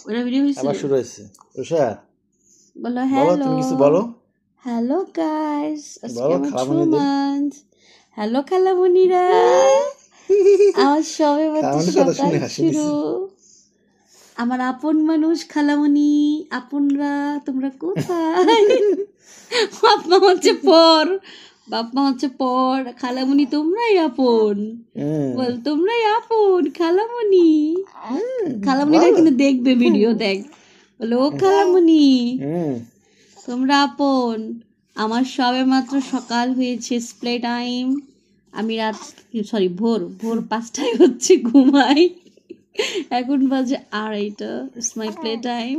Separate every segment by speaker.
Speaker 1: ওরা ভিডিও হইছে
Speaker 2: আবার শুরু হয়েছে রুষা
Speaker 1: বলো
Speaker 2: বলো
Speaker 1: হ্যালো
Speaker 2: তুমি কিছু বলো
Speaker 1: হ্যালো গাইস আজকে
Speaker 2: বলো
Speaker 1: আমার
Speaker 2: খালামণিদের
Speaker 1: সুমন্ত হ্যালো খালামণিরা আমার সবে মাত্র
Speaker 2: খালামণির কথা
Speaker 1: সকাল
Speaker 2: শুনে হাসি
Speaker 1: শুরু
Speaker 2: দিছে
Speaker 1: আমার আপন মানুষ খালামণি আপনরা তোমরা কোথায় বাপ মা হচ্ছে পর বাপ মা হচ্ছে পর খালামণি তোমরাই আপন বল তোমরাই আপন খালামণি খালামণিরা কিন্তু দেখবে ভিডিও দেখ বলো ও খালামণি তোমরা আপন আমার সবে মাত্র সকাল হয়েছে প্লে টাইম আমি রাত ভোর 5টায় হচ্ছে ঘুমাই এখন বাজে 2:30 ইটস মাই প্লে টাইম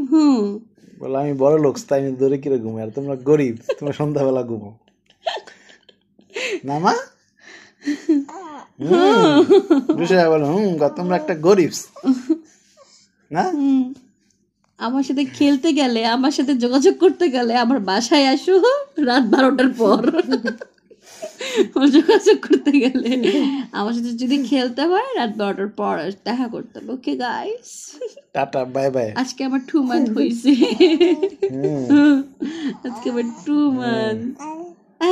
Speaker 2: বলো আমি বড় লোক তাই আমি দূরে কিরে ঘুমাই আর তোমরা গরিব তোমরা সন্ধ্যাবেলা ঘুমাও না মা রুষা বলো তোমরা একটা গরিব না
Speaker 1: আমার সাথে খেলতে গেলে আমার সাথে যোগাযোগ করতে গেলে আমার বাসায় আসো রাত 12টার পর যোগাযোগ করতে গেলে আমার সাথে যদি খেলতে হয় রাত 12টার পর দেখা করতে হবে okay guys
Speaker 2: tata bye bye
Speaker 1: আজকে আমার 2 মান্থ হয়েছে আজকে আমার 2 মান্থ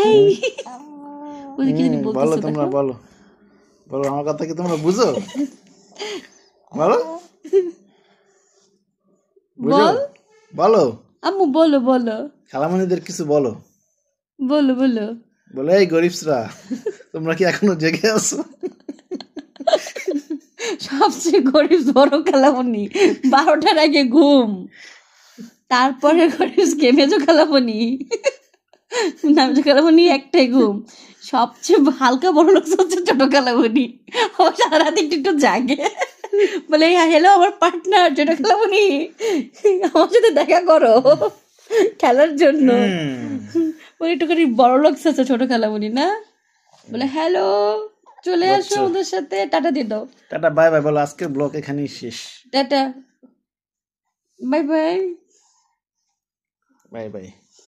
Speaker 1: এই ওই কি জানি
Speaker 2: বলো
Speaker 1: বলতেছে
Speaker 2: তোমরা বলো বলো আমার কথা কি তোমরা বুঝো বলো
Speaker 1: বল
Speaker 2: বলো
Speaker 1: আম্মু বলো বলো
Speaker 2: খালামণিদের কিছু বলো
Speaker 1: বলো বলো
Speaker 2: বলে এই গরিবরা তোমরা কি এখনো জেগে আছো
Speaker 1: সবচেয়ে গরিব বড় খালামণি 12টার আগে ঘুম তারপরে গরিব মেজো খালামণি না মেজো খালামণি একটাই ঘুম সবচেয়ে হালকা বড় লোক হচ্ছে ছোট খালামণি ও সারা রাত একটু জাগে বলে হ্যালো আমার পার্টনার ছোট খালামণি আমার সাথে দেখা করো খেলার জন্য বলে একটুখানি বড় লোক আছে ছোট খালামণি না বলে হ্যালো চলে আসো ওদের সাথে টাটা দিয়ে দাও
Speaker 2: টাটা বাই বাই বলো আজকের ব্লগ এখানেই শেষ
Speaker 1: tata bye bye
Speaker 2: bye bye